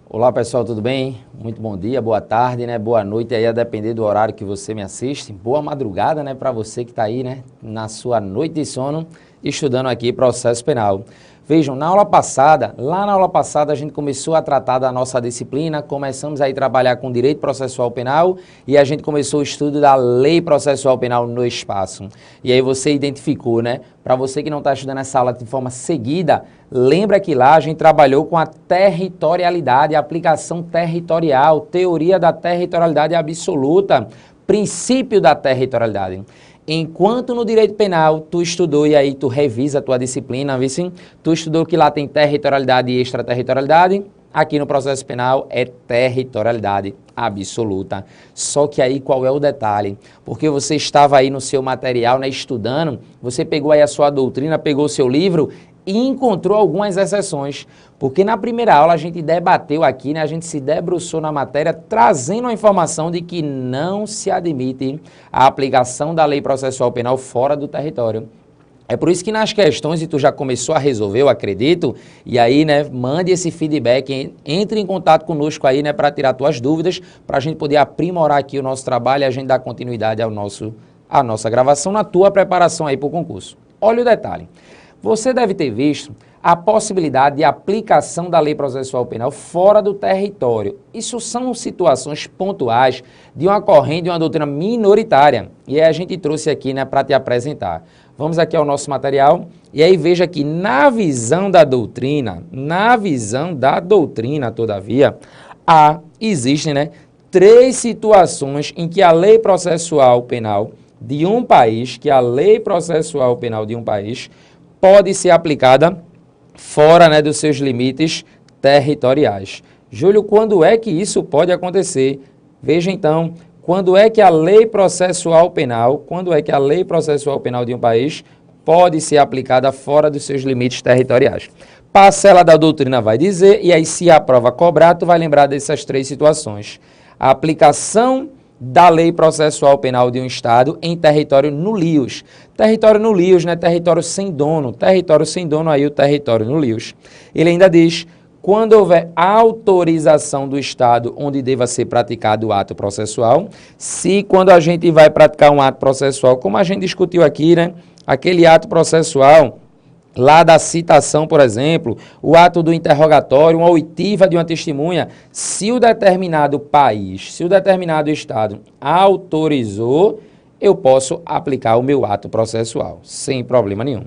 Olá pessoal, tudo bem? Muito bom dia, boa tarde, né? Boa noite aí, a depender do horário que você me assiste. Boa madrugada, né? Para você que está aí, né? Na sua noite de sono, estudando aqui processo penal. Vejam, lá na aula passada a gente começou a tratar da nossa disciplina, começamos aí a trabalhar com direito processual penal e a gente começou o estudo da lei processual penal no espaço. E aí você identificou, né? Para você que não está estudando essa aula de forma seguida, lembra que lá a gente trabalhou com a territorialidade, a aplicação territorial, teoria da territorialidade absoluta, princípio da territorialidade. Enquanto no direito penal tu estudou e aí tu revisa a tua disciplina, vê sim? Tu estudou que lá tem territorialidade e extraterritorialidade, aqui no processo penal é territorialidade absoluta. Só que aí qual é o detalhe? Porque você estava aí no seu material, né, estudando, você pegou aí a sua doutrina, pegou o seu livro e encontrou algumas exceções, porque na primeira aula a gente debateu aqui, né, a gente se debruçou na matéria, trazendo a informação de que não se admite a aplicação da lei processual penal fora do território. É por isso que nas questões, e tu já começou a resolver, eu acredito, e aí, né, mande esse feedback, entre em contato conosco aí, né, para tirar tuas dúvidas, para a gente poder aprimorar aqui o nosso trabalho e a gente dar continuidade à nossa gravação na tua preparação aí para o concurso. Olha o detalhe. Você deve ter visto a possibilidade de aplicação da lei processual penal fora do território. Isso são situações pontuais de uma corrente, de uma doutrina minoritária. E aí a gente trouxe aqui, né, para te apresentar. Vamos aqui ao nosso material e aí veja que na visão da doutrina, todavia, existem, né, 3 situações em que a lei processual penal de um país, pode ser aplicada fora, né, dos seus limites territoriais. Júlio, quando é que isso pode acontecer? Veja então, quando é que a lei processual penal de um país pode ser aplicada fora dos seus limites territoriais? Parcela da doutrina vai dizer, e aí se a prova cobrar, tu vai lembrar dessas 3 situações. A aplicação da lei processual penal de um estado em território nulius. Território nulius, né? Território sem dono. Território sem dono, aí o território nulius. Ele ainda diz, quando houver autorização do estado onde deva ser praticado o ato processual, se quando a gente vai praticar um ato processual, como a gente discutiu aqui, né? Aquele ato processual lá da citação, por exemplo, o ato do interrogatório, uma oitiva de uma testemunha, se o determinado país, se o determinado estado autorizou, eu posso aplicar o meu ato processual, sem problema nenhum.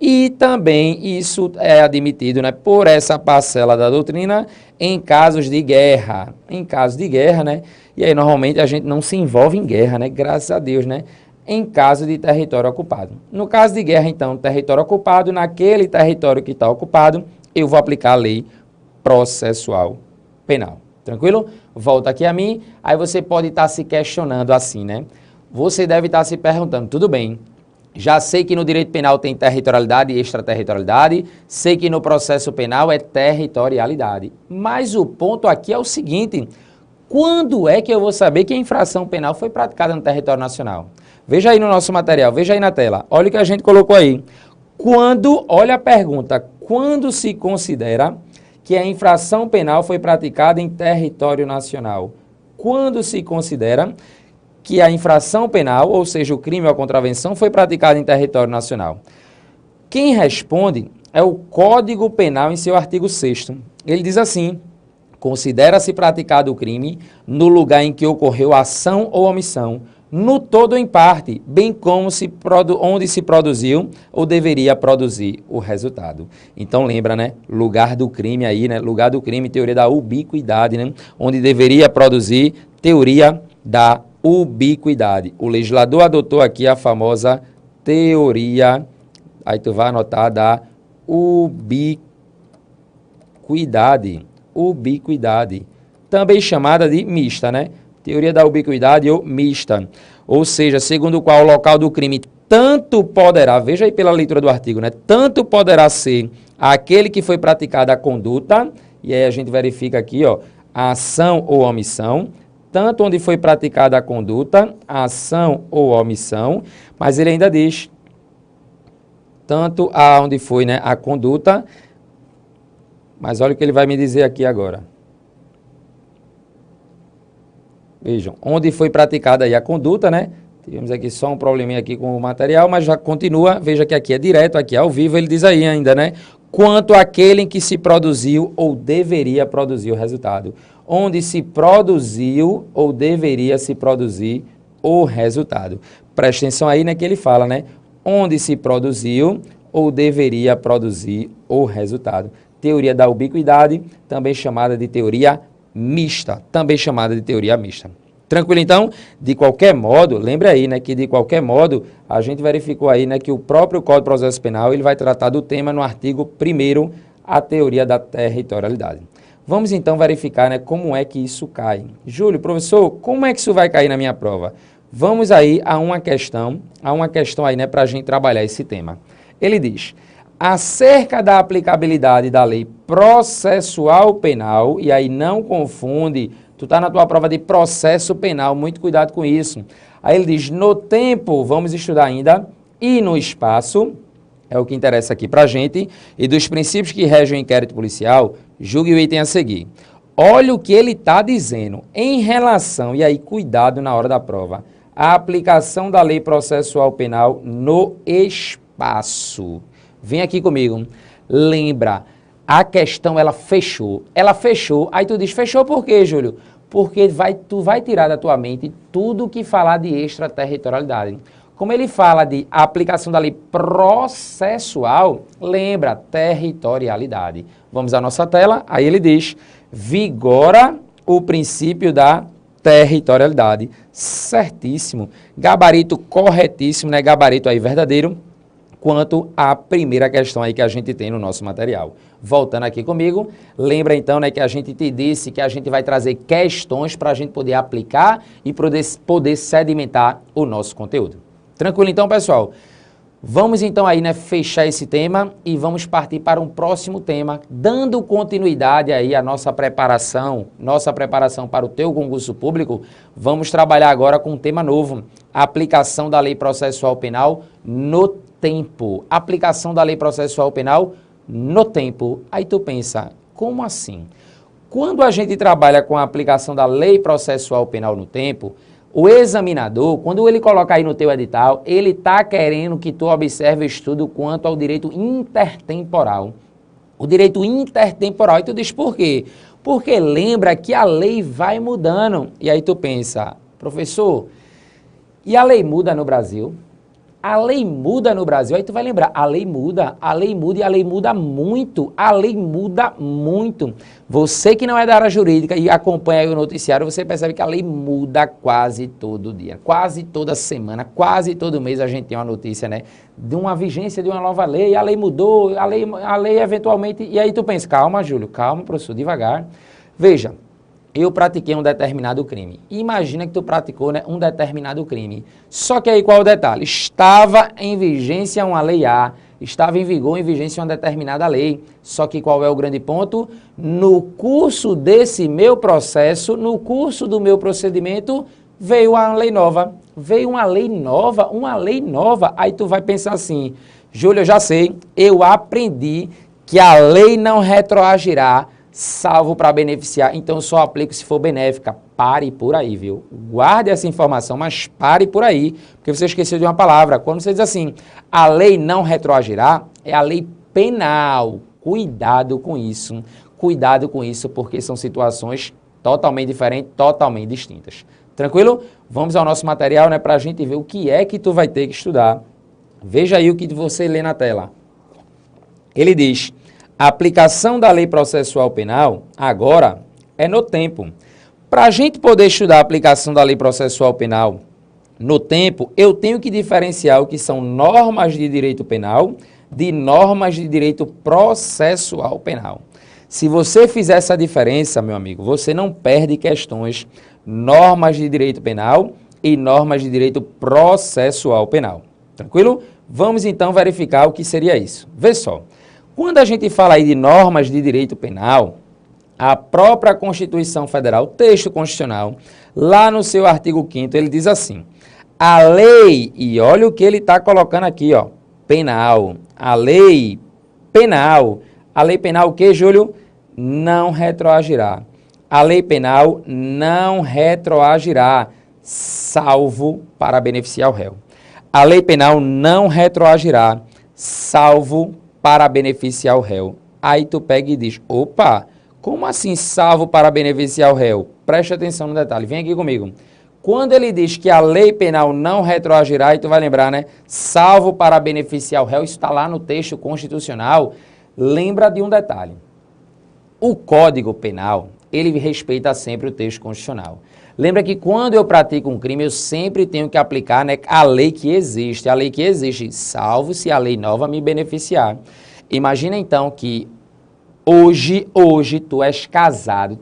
E também isso é admitido, né, por essa parcela da doutrina em casos de guerra. Em casos de guerra, né? E aí normalmente a gente não se envolve em guerra, né? Graças a Deus, né? Em caso de território ocupado. No caso de guerra, então, território ocupado, naquele território que está ocupado, eu vou aplicar a lei processual penal. Tranquilo? Volta aqui a mim, aí você pode estar se questionando assim, né? Você deve estar se perguntando, tudo bem, já sei que no direito penal tem territorialidade e extraterritorialidade, sei que no processo penal é territorialidade. Mas o ponto aqui é o seguinte, quando é que eu vou saber que a infração penal foi praticada no território nacional? Veja aí no nosso material, veja aí na tela, olha o que a gente colocou aí. Olha a pergunta, quando se considera que a infração penal foi praticada em território nacional? Quando se considera que a infração penal, ou seja, o crime ou a contravenção, foi praticado em território nacional? Quem responde é o Código Penal em seu artigo 6º. Ele diz assim, considera-se praticado o crime no lugar em que ocorreu a ação ou omissão, no todo ou em parte, bem como onde se produziu ou deveria produzir o resultado. Então lembra, né? Lugar do crime aí, né? Lugar do crime, teoria da ubiquidade, né? Onde deveria produzir, teoria da ubiquidade. O legislador adotou aqui a famosa teoria, aí tu vai anotar, da ubiquidade. Ubiquidade. Também chamada de mista, né? Teoria da ubiquidade ou mista, ou seja, segundo o qual o local do crime tanto poderá, veja aí pela leitura do artigo, né? Tanto poderá ser aquele que foi praticada a conduta, e aí a gente verifica aqui, ó, a ação ou omissão, tanto onde foi praticada a conduta, a ação ou omissão, mas ele ainda diz, tanto aonde foi, né, a conduta, mas olha o que ele vai me dizer aqui agora. Vejam, onde foi praticada aí a conduta, né? Tivemos aqui só um probleminha aqui com o material, mas já continua. Veja que aqui é direto, aqui é ao vivo, ele diz aí ainda, né? Quanto àquele em que se produziu ou deveria produzir o resultado. Onde se produziu ou deveria se produzir o resultado. Presta atenção aí, né, que ele fala, né? Onde se produziu ou deveria produzir o resultado. Teoria da ubiquidade, também chamada de teoria mista. Também chamada de teoria mista. Tranquilo, então? De qualquer modo, lembre aí, né, que de qualquer modo, a gente verificou aí, né, que o próprio Código de Processo Penal, ele vai tratar do tema no artigo 1º, a teoria da territorialidade. Vamos então verificar, né, como é que isso cai. Júlio, professor, como é que isso vai cair na minha prova? Vamos aí a uma questão aí, né, para a gente trabalhar esse tema. Ele diz, acerca da aplicabilidade da lei processual penal, e aí não confunde. Tu está na tua prova de processo penal, muito cuidado com isso. Aí ele diz, no tempo, vamos estudar ainda, e no espaço, é o que interessa aqui para a gente, e dos princípios que regem o inquérito policial, julgue o item a seguir. Olha o que ele está dizendo em relação, e aí cuidado na hora da prova, a aplicação da lei processual penal no espaço. Vem aqui comigo, lembra, a questão ela fechou, aí tu diz, fechou por quê, Júlio? Porque tu vai tirar da tua mente tudo que falar de extraterritorialidade. Como ele fala de aplicação da lei processual, lembra, territorialidade. Vamos à nossa tela, aí ele diz, vigora o princípio da territorialidade. Certíssimo. Gabarito corretíssimo, né? Gabarito aí verdadeiro, quanto à primeira questão aí que a gente tem no nosso material. Voltando aqui comigo, lembra então, né, que a gente te disse que a gente vai trazer questões para a gente poder aplicar e poder sedimentar o nosso conteúdo. Tranquilo então, pessoal? Vamos então aí, né, fechar esse tema e vamos partir para um próximo tema, dando continuidade aí à nossa preparação para o teu concurso público. Vamos trabalhar agora com um tema novo, a aplicação da lei processual penal no tempo. Aplicação da lei processual penal no tempo. Aí tu pensa, como assim? Quando a gente trabalha com a aplicação da lei processual penal no tempo, o examinador, quando ele coloca aí no teu edital, ele está querendo que tu observe o estudo quanto ao direito intertemporal. O direito intertemporal. E tu diz por quê? Porque lembra que a lei vai mudando. E aí tu pensa, professor, e a lei muda no Brasil? A lei muda no Brasil, aí tu vai lembrar, a lei muda e a lei muda muito, Você que não é da área jurídica e acompanha o noticiário, você percebe que a lei muda quase todo dia, quase toda semana, quase todo mês a gente tem uma notícia, né, de uma vigência de uma nova lei, a lei mudou, a lei eventualmente, e aí tu pensa, calma, Júlio, calma, professor, devagar. Veja, eu pratiquei um determinado crime. Imagina que tu praticou, né, um determinado crime. Só que aí qual é o detalhe? Estava em vigência uma lei A, estava em vigor, em vigência uma determinada lei. Só que qual é o grande ponto? No curso desse meu processo, no curso do meu procedimento, veio uma lei nova. Veio uma lei nova. Aí tu vai pensar assim, Júlio, eu já sei, eu aprendi que a lei não retroagirá, salvo para beneficiar, então eu só aplico se for benéfica. Pare por aí, viu? Guarde essa informação, mas pare por aí, porque você esqueceu de uma palavra. Quando você diz assim, a lei não retroagirá, é a lei penal. Cuidado com isso, porque são situações totalmente diferentes, totalmente distintas. Tranquilo? Vamos ao nosso material, né, para a gente ver o que é que tu vai ter que estudar. Veja aí o que você lê na tela. Ele diz, a aplicação da lei processual penal, agora, é no tempo. Para a gente poder estudar a aplicação da lei processual penal no tempo, eu tenho que diferenciar o que são normas de direito penal de normas de direito processual penal. Se você fizer essa diferença, meu amigo, você não perde questões normas de direito penal e normas de direito processual penal. Tranquilo? Vamos então verificar o que seria isso. Vê só. Quando a gente fala aí de normas de direito penal, a própria Constituição Federal, o texto constitucional, lá no seu artigo 5º, ele diz assim, a lei, e olha o que ele está colocando aqui, ó, penal, a lei penal o que, Júlio? Não retroagirá. a lei penal não retroagirá, salvo para beneficiar o réu. A lei penal não retroagirá, salvo para beneficiar o réu. Aí tu pega e diz, opa, como assim salvo para beneficiar o réu? Preste atenção no detalhe, vem aqui comigo. Quando ele diz que a lei penal não retroagirá, aí tu vai lembrar, né? Salvo para beneficiar o réu, isso está lá no texto constitucional. Lembra de um detalhe. O Código Penal, ele respeita sempre o texto constitucional. Lembra que quando eu pratico um crime, eu sempre tenho que aplicar, né, a lei que existe, salvo se a lei nova me beneficiar. Imagina então que hoje tu és casado,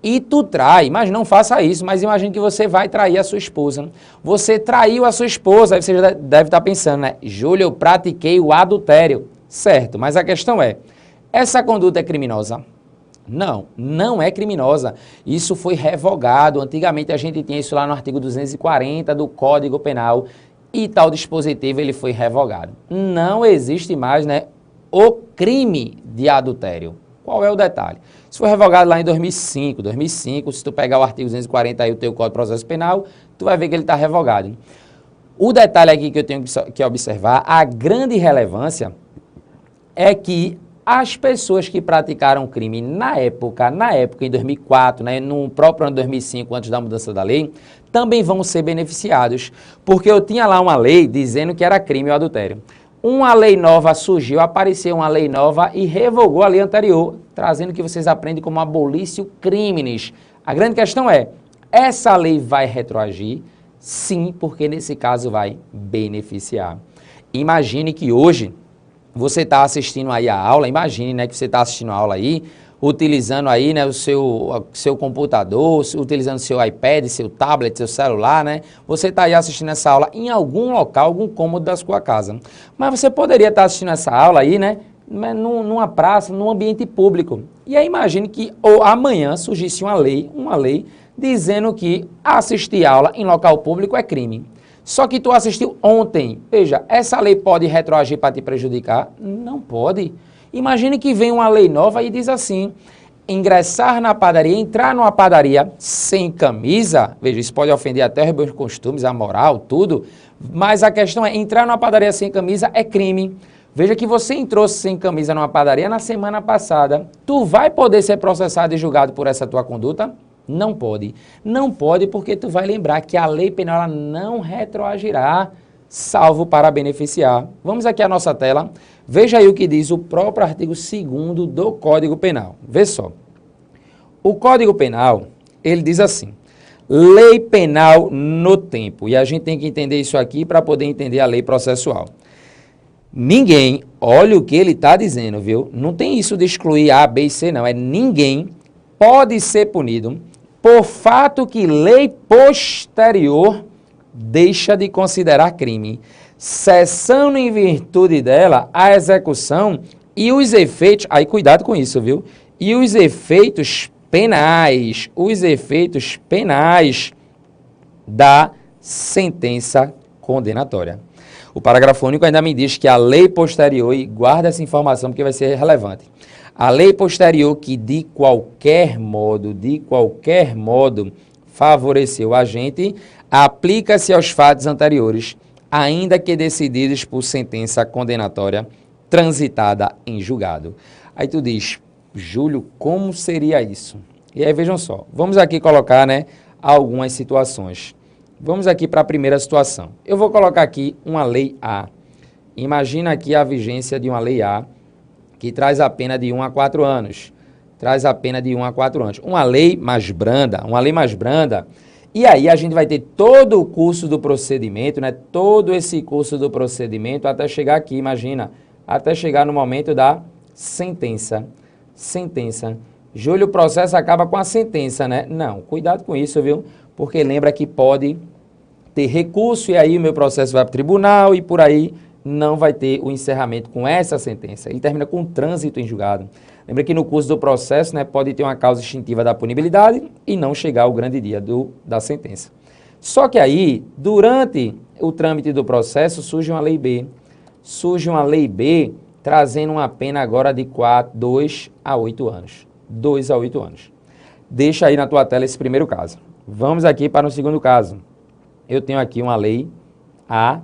e tu trai, mas não faça isso, mas imagine que você vai trair a sua esposa. Você traiu a sua esposa, aí você já deve estar pensando, né, Júlio, eu pratiquei o adultério. Certo, mas a questão é, essa conduta é criminosa? Não, não é criminosa. Isso foi revogado. Antigamente a gente tinha isso lá no artigo 240 do Código Penal e tal dispositivo ele foi revogado. Não existe mais, né, o crime de adultério. Qual é o detalhe? Isso foi revogado lá em 2005. 2005, se tu pegar o artigo 240 aí, o teu Código de Processo Penal, tu vai ver que ele está revogado. O detalhe aqui que eu tenho que observar, a grande relevância é que as pessoas que praticaram crime na época em 2004, né, no próprio ano 2005, antes da mudança da lei, também vão ser beneficiados, porque eu tinha lá uma lei dizendo que era crime o adultério. Uma lei nova surgiu, apareceu uma lei nova e revogou a lei anterior, trazendo que vocês aprendem como abolício crimes. A grande questão é, essa lei vai retroagir? Sim, porque nesse caso vai beneficiar. Imagine que hoje você está assistindo aí a aula, imagine, né, que você está assistindo a aula aí, utilizando aí, né, o seu computador, utilizando seu iPad, seu tablet, seu celular, né, você está aí assistindo essa aula em algum local, algum cômodo da sua casa. Mas você poderia estar assistindo essa aula aí, né, numa praça, num ambiente público. E aí imagine que amanhã surgisse uma lei dizendo que assistir aula em local público é crime. Só que tu assistiu ontem. Veja, essa lei pode retroagir para te prejudicar? Não pode. Imagine que vem uma lei nova e diz assim, ingressar na padaria, entrar numa padaria sem camisa, veja, isso pode ofender até os meus costumes, a moral, tudo, mas a questão é, entrar numa padaria sem camisa é crime. Veja que você entrou sem camisa numa padaria na semana passada, tu vai poder ser processado e julgado por essa tua conduta? Não pode. Não pode porque tu vai lembrar que a lei penal ela não retroagirá, salvo para beneficiar. Vamos aqui à nossa tela. Veja aí o que diz o próprio artigo 2º do Código Penal. Vê só. O Código Penal, ele diz assim, lei penal no tempo. E a gente tem que entender isso aqui para poder entender a lei processual. Ninguém, olha o que ele está dizendo, viu? Não tem isso de excluir A, B e C, não. É ninguém pode ser punido por fato que lei posterior deixa de considerar crime, cessando em virtude dela a execução e os efeitos, aí cuidado com isso, viu? E os efeitos penais da sentença condenatória. O parágrafo único ainda me diz que a lei posterior, e guarda essa informação porque vai ser relevante, a lei posterior que de qualquer modo favoreceu o agente, aplica-se aos fatos anteriores, ainda que decididos por sentença condenatória transitada em julgado. Aí tu diz, Júlio, como seria isso? E aí vejam só, vamos aqui colocar, né, algumas situações. Vamos aqui para a primeira situação. Eu vou colocar aqui uma lei A. Imagina aqui a vigência de uma lei A, que traz a pena de 1 a 4 anos. Uma lei mais branda, e aí a gente vai ter todo o curso do procedimento, né? Todo esse curso do procedimento até chegar aqui, imagina, até chegar no momento da sentença. Júlio, o processo acaba com a sentença, né? Não, cuidado com isso, viu? Porque lembra que pode ter recurso e aí o meu processo vai para o tribunal e por aí não vai ter o encerramento com essa sentença. Ele termina com trânsito em julgado. Lembra que no curso do processo, né, pode ter uma causa extintiva da punibilidade e não chegar ao grande dia da sentença. Só que aí, durante o trâmite do processo, surge uma lei B. Trazendo uma pena agora de 2 a 8 anos. Deixa aí na tua tela esse primeiro caso. Vamos aqui para o segundo caso. Eu tenho aqui uma lei A,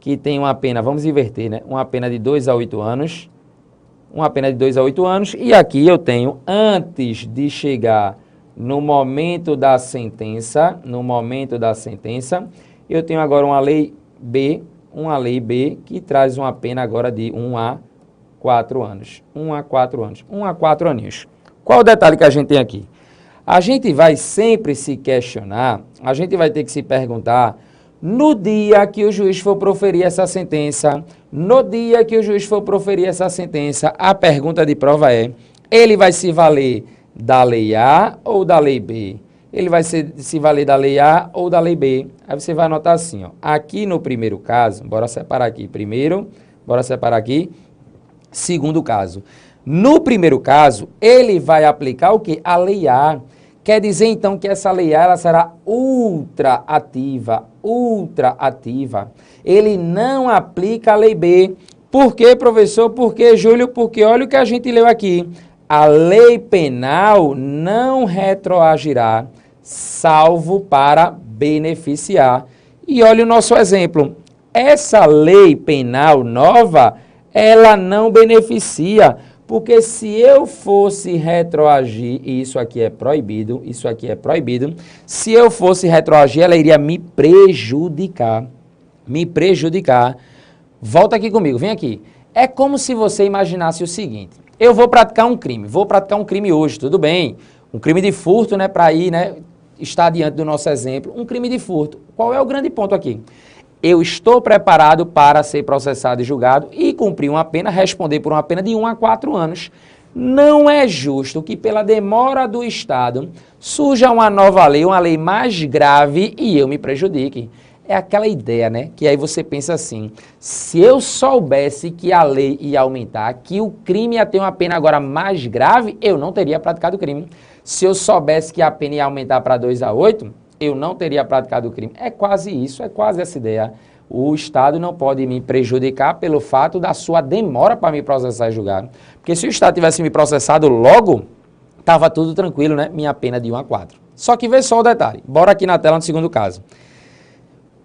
que tem uma pena, vamos inverter, né? Uma pena de 2 a 8 anos. Uma pena de 2 a 8 anos. E aqui eu tenho, antes de chegar no momento da sentença, eu tenho agora uma lei B, que traz uma pena agora de 1 a 4 anos. 1 a 4 anos. 1 a 4 aninhos. Qual o detalhe que a gente tem aqui? A gente vai sempre se questionar, a gente vai ter que se perguntar, no dia que o juiz for proferir essa sentença, a pergunta de prova é, ele vai se valer da lei A ou da lei B? Ele vai se valer da lei A ou da lei B? Aí você vai anotar assim, ó, aqui no primeiro caso, bora separar aqui, segundo caso. No primeiro caso, ele vai aplicar o quê? A lei A. Quer dizer, então, que essa lei A ela será ultra ativa. Ele não aplica a lei B. Por quê, professor? Por quê, Júlio? Porque olha o que a gente leu aqui. A lei penal não retroagirá, salvo para beneficiar. E olha o nosso exemplo. Essa lei penal nova, ela não beneficia. Porque se eu fosse retroagir, e isso aqui é proibido, se eu fosse retroagir, ela iria me prejudicar. Volta aqui comigo, vem aqui. É como se você imaginasse o seguinte, eu vou praticar um crime hoje, tudo bem, um crime de furto, né, para ir, né, estar diante do nosso exemplo, um crime de furto. Qual é o grande ponto aqui? Eu estou preparado para ser processado e julgado e cumprir uma pena, responder por uma pena de 1 a 4 anos. Não é justo que pela demora do Estado surja uma nova lei, uma lei mais grave e eu me prejudique. É aquela ideia, né? Que aí você pensa assim, se eu soubesse que a lei ia aumentar, que o crime ia ter uma pena agora mais grave, eu não teria praticado o crime. Se eu soubesse que a pena ia aumentar para 2 a 8, eu não teria praticado o crime. É quase isso, é quase essa ideia. O Estado não pode me prejudicar pelo fato da sua demora para me processar e julgar. Porque se o Estado tivesse me processado logo, estava tudo tranquilo, né? Minha pena de 1 a 4. Só que vê só o detalhe. Bora aqui na tela no segundo caso.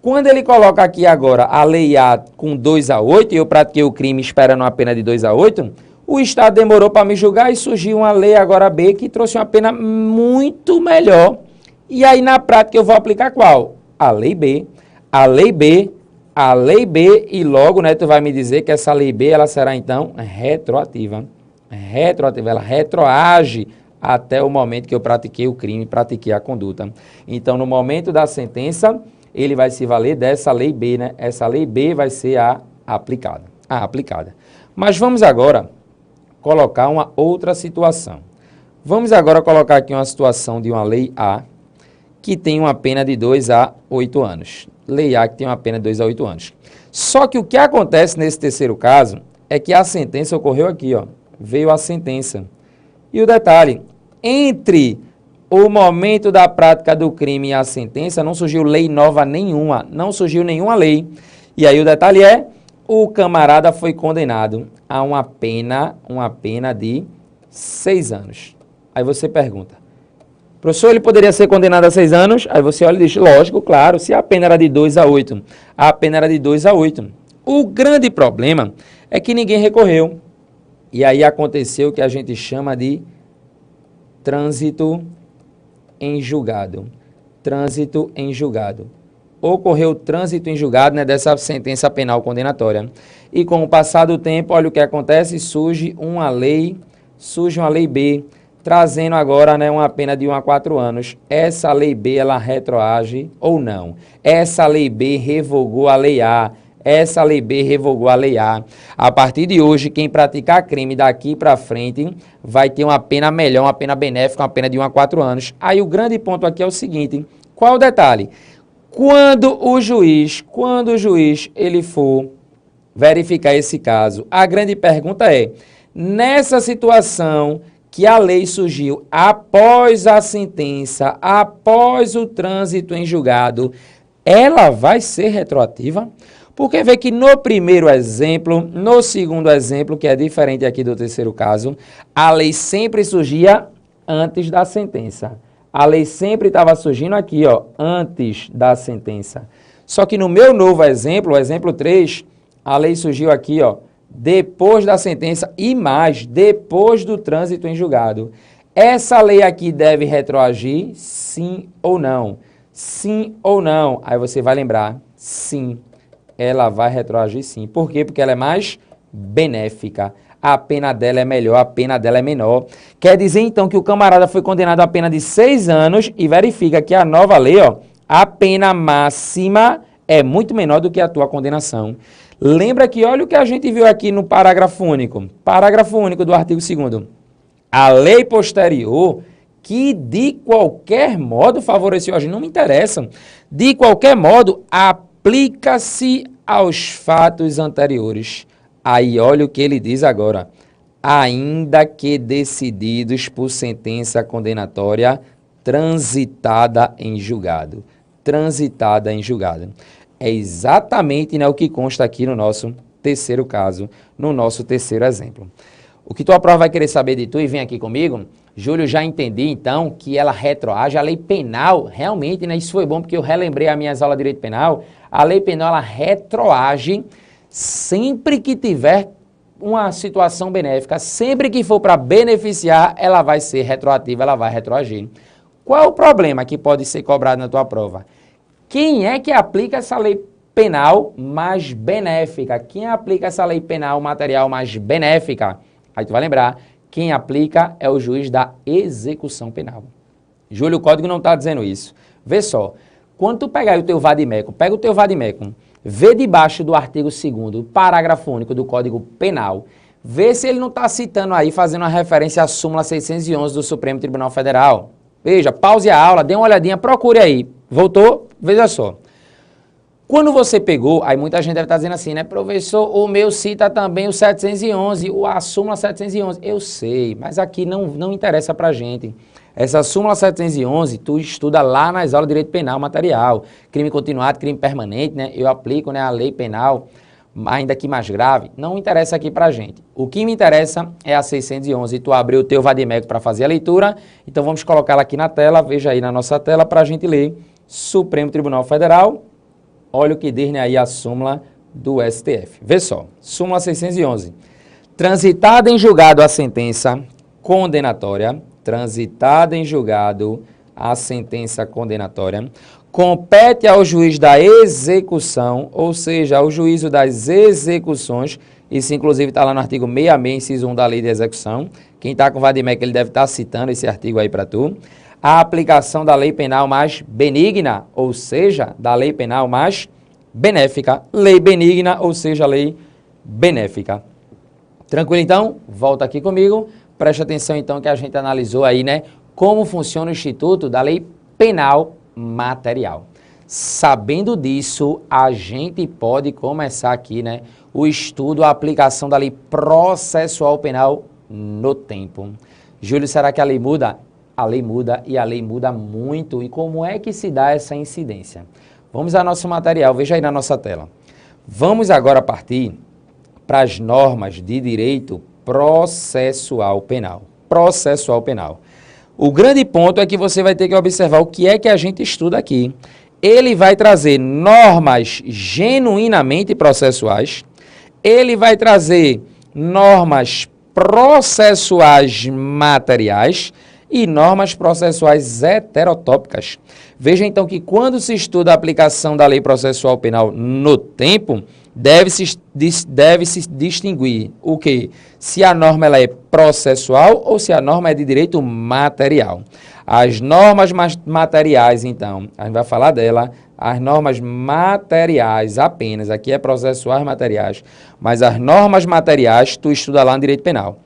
Quando ele coloca aqui agora a lei A com 2 a 8, e eu pratiquei o crime esperando uma pena de 2 a 8, o Estado demorou para me julgar e surgiu uma lei agora B que trouxe uma pena muito melhor. E aí, na prática, eu vou aplicar qual? A lei B, e logo, né, tu vai me dizer que essa lei B, ela será, então, retroativa. Ela retroage até o momento que eu pratiquei o crime, pratiquei a conduta. Então, no momento da sentença, ele vai se valer dessa lei B, né? Essa lei B vai ser a aplicada. Mas vamos agora colocar uma outra situação. Vamos agora colocar aqui uma situação de uma lei A, que tem uma pena de 2 a 8 anos. Lei A que tem uma pena de 2 a 8 anos. Só que o que acontece nesse terceiro caso é que a sentença ocorreu aqui, ó. Veio a sentença. E o detalhe, entre o momento da prática do crime e a sentença, não surgiu lei nova nenhuma, não surgiu nenhuma lei. E aí o detalhe é, o camarada foi condenado a uma pena de 6 anos. Aí você pergunta, professor, ele poderia ser condenado a 6 anos? Aí você olha e diz, lógico, claro, se a pena era de 2 a 8. A pena era de 2 a 8. O grande problema é que ninguém recorreu. E aí aconteceu o que a gente chama de trânsito em julgado. Ocorreu trânsito em julgado, né, dessa sentença penal condenatória. E com o passar do tempo, olha o que acontece, surge uma lei B, trazendo agora, né, uma pena de 1 a 4 anos. Essa lei B, ela retroage ou não? Essa lei B revogou a lei A. A partir de hoje, quem praticar crime daqui para frente vai ter uma pena melhor, uma pena benéfica, uma pena de 1 a 4 anos. Aí o grande ponto aqui é o seguinte, qual o detalhe? Quando o juiz ele for verificar esse caso, a grande pergunta é, nessa situação que a lei surgiu após a sentença, após o trânsito em julgado, ela vai ser retroativa? Porque vê que no primeiro exemplo, no segundo exemplo, que é diferente aqui do terceiro caso, a lei sempre surgia antes da sentença. A lei sempre estava surgindo aqui, ó, antes da sentença. Só que no meu novo exemplo, o exemplo 3, a lei surgiu aqui, ó, depois da sentença e mais, depois do trânsito em julgado. Essa lei aqui deve retroagir, sim ou não? Sim ou não? Aí você vai lembrar, sim, ela vai retroagir sim. Por quê? Porque ela é mais benéfica. A pena dela é melhor, a pena dela é menor. Quer dizer, então, que o camarada foi condenado a pena de 6 anos e verifica que a nova lei, ó, a pena máxima é muito menor do que a tua condenação. Lembra que olha o que a gente viu aqui no parágrafo único. Parágrafo único do artigo 2º. A lei posterior, que de qualquer modo favoreceu a gente, não me interessa. De qualquer modo, aplica-se aos fatos anteriores. Aí olha o que ele diz agora. Ainda que decididos por sentença condenatória transitada em julgado. Transitada em julgado. É exatamente, né, o que consta aqui no nosso terceiro caso, no nosso terceiro exemplo. O que tua prova vai querer saber de tu e vem aqui comigo, Júlio, já entendi então que ela retroage, a lei penal, realmente, né, isso foi bom porque eu relembrei as minhas aulas de direito penal, a lei penal ela retroage sempre que tiver uma situação benéfica, sempre que for para beneficiar, ela vai ser retroativa, ela vai retroagir. Qual é o problema que pode ser cobrado na tua prova? Quem é que aplica essa lei penal mais benéfica? Quem aplica essa lei penal material mais benéfica? Aí tu vai lembrar, quem aplica é o juiz da execução penal. Júlio, o código não está dizendo isso. Vê só, quando tu pegar aí o teu vade-mecum, pega o teu vade-mecum, vê debaixo do artigo 2º, parágrafo único do Código Penal, vê se ele não está citando aí, fazendo uma referência à súmula 611 do Supremo Tribunal Federal. Veja, pause a aula, dê uma olhadinha, procure aí. Voltou? Veja só. Quando você pegou, aí muita gente deve estar dizendo assim, né? Professor, o meu cita também o 711, a súmula 711. Eu sei, mas aqui não interessa pra gente. Essa súmula 711, tu estuda lá nas aulas de direito penal material. Crime continuado, crime permanente, né? Eu aplico, né, a lei penal, ainda que mais grave. Não interessa aqui pra gente. O que me interessa é a 611. Tu abriu o teu vade-mecum para fazer a leitura. Então vamos colocá-la aqui na tela, veja aí na nossa tela pra gente ler. Supremo Tribunal Federal. Olha o que diz, né, aí a súmula do STF. Vê só, súmula 611. Transitada em julgado a sentença condenatória, transitada em julgado a sentença condenatória, compete ao juiz da execução, ou seja, ao juízo das execuções, isso inclusive está lá no artigo 66, inciso 1 da lei de execução. Quem está com o vade-mecum, ele deve estar citando esse artigo aí para tu. A aplicação da lei penal mais benigna, ou seja, da lei penal mais benéfica. Lei benigna, ou seja, lei benéfica. Tranquilo, então? Volta aqui comigo. Preste atenção, então, que a gente analisou aí, né, como funciona o Instituto da Lei Penal Material. Sabendo disso, a gente pode começar aqui, né, o estudo, a aplicação da lei processual penal no tempo. Júlio, será que a lei muda? A lei muda e a lei muda muito. E como é que se dá essa incidência? Vamos ao nosso material, veja aí na nossa tela. Vamos agora partir para as normas de direito processual penal. Processual penal. O grande ponto é que você vai ter que observar o que é que a gente estuda aqui. Ele vai trazer normas genuinamente processuais, ele vai trazer normas processuais materiais e normas processuais heterotópicas. Veja então que quando se estuda a aplicação da lei processual penal no tempo, deve-se distinguir o quê? Se a norma ela é processual ou se a norma é de direito material. As normas materiais, então, a gente vai falar dela, as normas materiais apenas, aqui é processuais materiais, mas as normas materiais tu estuda lá no direito penal.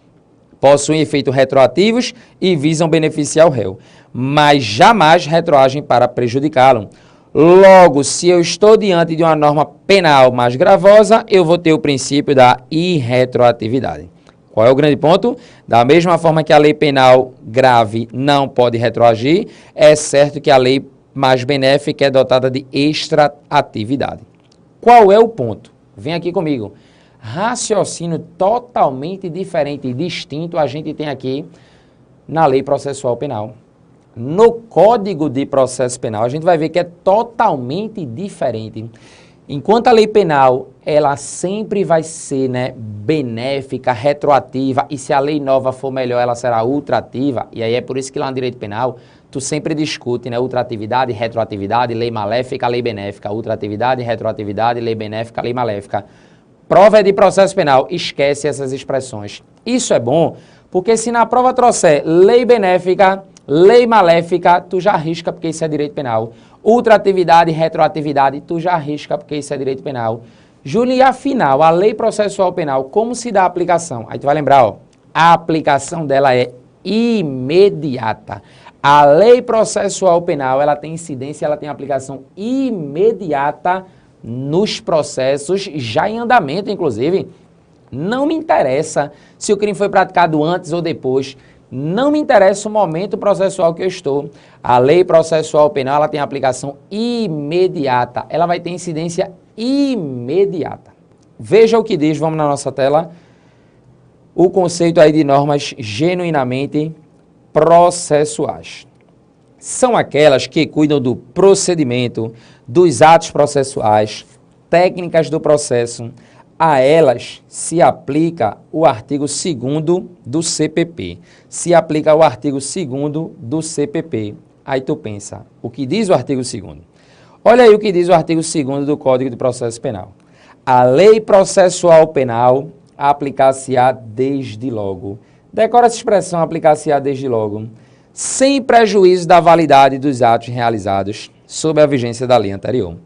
Possuem efeitos retroativos e visam beneficiar o réu, mas jamais retroagem para prejudicá-lo. Logo, se eu estou diante de uma norma penal mais gravosa, eu vou ter o princípio da irretroatividade. Qual é o grande ponto? Da mesma forma que a lei penal grave não pode retroagir, é certo que a lei mais benéfica é dotada de extraatividade. Qual é o ponto? Vem aqui comigo. Raciocínio totalmente diferente e distinto a gente tem aqui na lei processual penal. No Código de Processo Penal, a gente vai ver que é totalmente diferente. Enquanto a lei penal, ela sempre vai ser, né, benéfica, retroativa, e se a lei nova for melhor, ela será ultrativa, e aí é por isso que lá no direito penal, tu sempre discute, né, ultratividade, retroatividade, lei maléfica, lei benéfica, ultratividade, retroatividade, lei benéfica, lei maléfica. Prova de processo penal, esquece essas expressões. Isso é bom, porque se na prova trouxer lei benéfica, lei maléfica, tu já arrisca porque isso é direito penal. Ultratividade, retroatividade, tu já arrisca porque isso é direito penal. Júlio, e afinal, a lei processual penal, como se dá a aplicação? Aí tu vai lembrar, ó, a aplicação dela é imediata. A lei processual penal, ela tem incidência, ela tem aplicação imediata nos processos, já em andamento, inclusive. Não me interessa se o crime foi praticado antes ou depois. Não me interessa o momento processual que eu estou. A lei processual penal, ela tem aplicação imediata. Ela vai ter incidência imediata. Veja o que diz, vamos na nossa tela, o conceito aí de normas genuinamente processuais. São aquelas que cuidam do procedimento, dos atos processuais, técnicas do processo. A elas se aplica o artigo 2º do CPP. Se aplica o artigo 2º do CPP. Aí tu pensa, o que diz o artigo 2º? Olha aí o que diz o artigo 2º do Código de Processo Penal. A lei processual penal aplicar-se-á desde logo. Decora essa expressão, aplicar-se-á desde logo, sem prejuízo da validade dos atos realizados sob a vigência da lei anterior.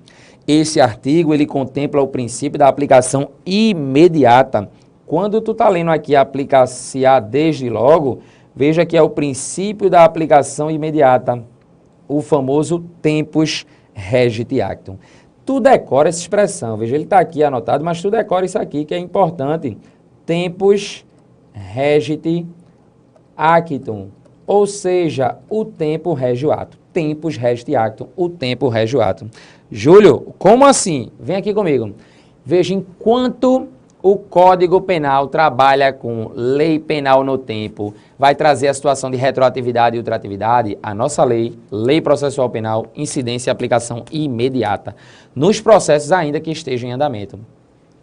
Esse artigo, ele contempla o princípio da aplicação imediata. Quando tu está lendo aqui aplicar-se-á desde logo, veja que é o princípio da aplicação imediata, o famoso tempus regit actum. Tu decora essa expressão, veja, ele está aqui anotado, mas tu decora isso aqui que é importante. Tempus regit actum, ou seja, o tempo rege o ato. Tempus regit actum, o tempo rege o ato. Júlio, como assim? Vem aqui comigo. Veja, enquanto o Código Penal trabalha com lei penal no tempo, vai trazer a situação de retroatividade e ultratividade, a nossa lei, lei processual penal, incidência e aplicação imediata, nos processos ainda que estejam em andamento.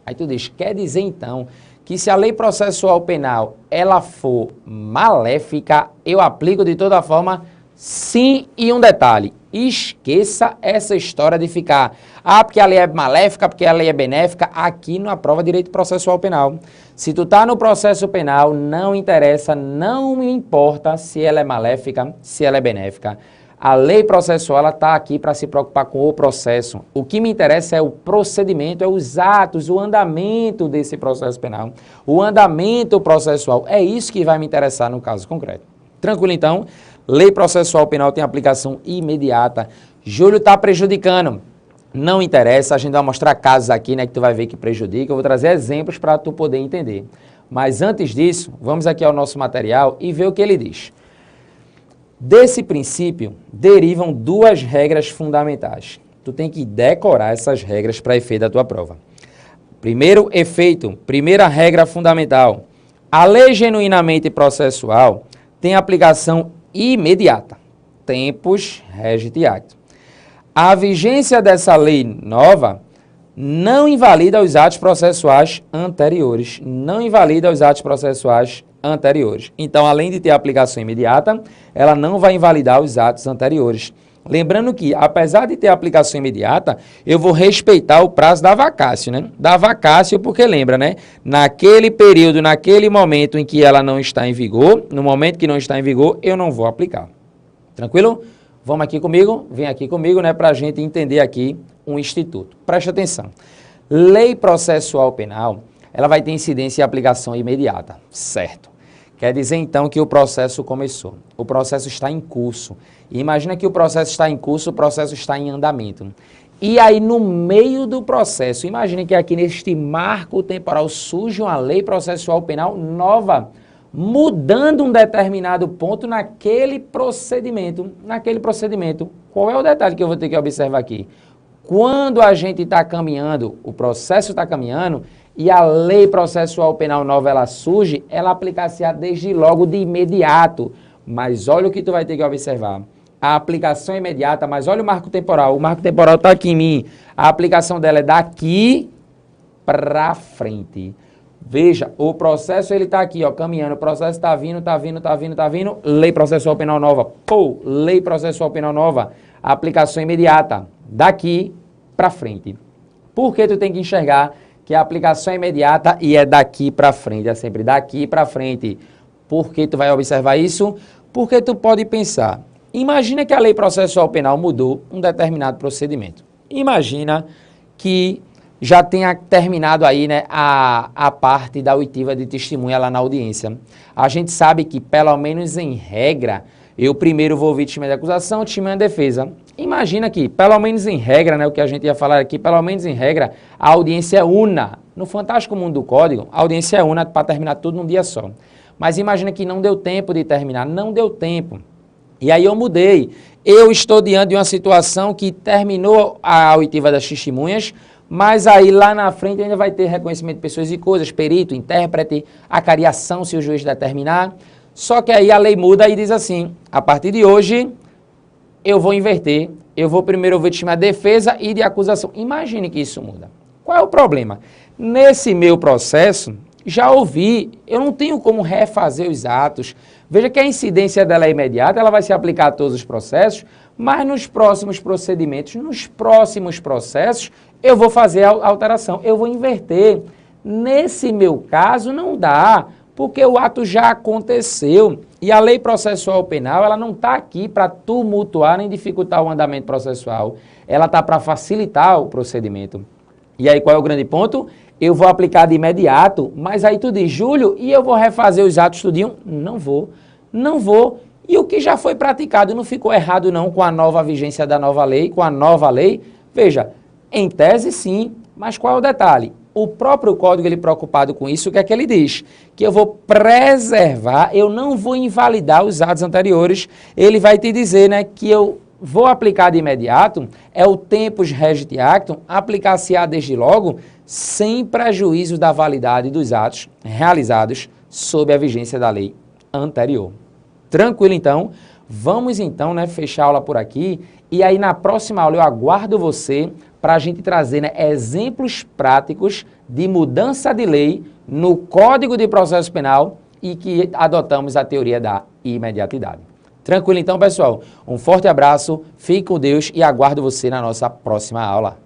Aí tu diz, quer dizer então que se a lei processual penal ela for maléfica, eu aplico de toda forma? Sim, e um detalhe, esqueça essa história de ficar, porque a lei é maléfica, porque a lei é benéfica, aqui não aprova direito processual penal. Se tu tá no processo penal, não interessa, não me importa se ela é maléfica, se ela é benéfica. A lei processual está aqui para se preocupar com o processo. O que me interessa é o procedimento, é os atos, o andamento desse processo penal. O andamento processual, é isso que vai me interessar no caso concreto. Tranquilo então? Lei processual penal tem aplicação imediata. Júlio está prejudicando. Não interessa, a gente vai mostrar casos aqui, né, que tu vai ver que prejudica. Eu vou trazer exemplos para tu poder entender. Mas antes disso, vamos aqui ao nosso material e ver o que ele diz. Desse princípio, derivam duas regras fundamentais. Tu tem que decorar essas regras para efeito da tua prova. Primeiro efeito, primeira regra fundamental. A lei genuinamente processual tem aplicação imediata. Tempus regit actum. A vigência dessa lei nova não invalida os atos processuais anteriores. Não invalida os atos processuais anteriores. Então, além de ter aplicação imediata, ela não vai invalidar os atos anteriores. Lembrando que, apesar de ter aplicação imediata, eu vou respeitar o prazo da vacácio, né? Da vacácio, porque lembra, né? Naquele período, naquele momento em que ela não está em vigor, no momento que não está em vigor, eu não vou aplicar. Tranquilo? Vamos aqui comigo, vem aqui comigo, né? Para a gente entender aqui um instituto. Preste atenção. Lei processual penal, ela vai ter incidência e aplicação imediata, certo? Quer dizer, então, que o processo começou. O processo está em curso. E imagina que o processo está em curso, o processo está em andamento. E aí, no meio do processo, imagine que aqui neste marco temporal surge uma lei processual penal nova, mudando um determinado ponto naquele procedimento. Qual é o detalhe que eu vou ter que observar aqui? Quando a gente está caminhando, o processo está caminhando, e a lei processual penal nova ela surge, ela aplicar-se-á desde logo de imediato. Mas olha o que tu vai ter que observar. A aplicação é imediata, mas olha o marco temporal. O marco temporal está aqui em mim. A aplicação dela é daqui para frente. Veja, o processo ele está aqui, ó, caminhando. O processo está vindo, está vindo, está vindo, está vindo. Lei processual penal nova. Pô, lei processual penal nova. Aplicação imediata. Daqui para frente. Por que tu tem que enxergar que a aplicação é imediata e é daqui para frente? É sempre daqui para frente. Por que tu vai observar isso? Porque tu pode pensar. Imagina que a lei processual penal mudou um determinado procedimento. Imagina que já tenha terminado aí, né, a parte da oitiva de testemunha lá na audiência. A gente sabe que, pelo menos em regra, eu primeiro vou ouvir testemunha de acusação, testemunha de defesa. Imagina que, pelo menos em regra, né, o que a gente ia falar aqui, pelo menos em regra, a audiência é una. No fantástico mundo do código, a audiência é una para terminar tudo num dia só. Mas imagina que não deu tempo de terminar, não deu tempo. E aí eu mudei. Eu estou diante de uma situação que terminou a oitiva das testemunhas, mas aí lá na frente ainda vai ter reconhecimento de pessoas e coisas, perito, intérprete, acariação se o juiz determinar. Só que aí a lei muda e diz assim, a partir de hoje eu vou inverter, eu vou primeiro ouvir testemunha de defesa e de acusação. Imagine que isso muda. Qual é o problema? Nesse meu processo, já ouvi, eu não tenho como refazer os atos. Veja que a incidência dela é imediata, ela vai se aplicar a todos os processos, mas nos próximos procedimentos, nos próximos processos, eu vou fazer a alteração, eu vou inverter. Nesse meu caso, não dá, porque o ato já aconteceu. E a lei processual penal, ela não está aqui para tumultuar nem dificultar o andamento processual. Ela está para facilitar o procedimento. E aí, qual é o grande ponto? Eu vou aplicar de imediato, mas aí tu diz, Júlio, e eu vou refazer os atos tudinho? Não vou, não vou. E o que já foi praticado não ficou errado não com a nova vigência da nova lei, com a nova lei? Veja, em tese sim, mas qual é o detalhe? O próprio código, ele preocupado com isso, o que é que ele diz? Que eu vou preservar, eu não vou invalidar os atos anteriores, ele vai te dizer, né, que eu vou aplicar de imediato, é o tempus regit actum, aplicar-se-á desde logo, sem prejuízo da validade dos atos realizados sob a vigência da lei anterior. Tranquilo, então? Vamos, então, né, fechar a aula por aqui, e aí na próxima aula eu aguardo você para a gente trazer, né, exemplos práticos de mudança de lei no Código de Processo Penal e que adotamos a teoria da imediatidade. Tranquilo, então, pessoal? Um forte abraço, fique com Deus e aguardo você na nossa próxima aula.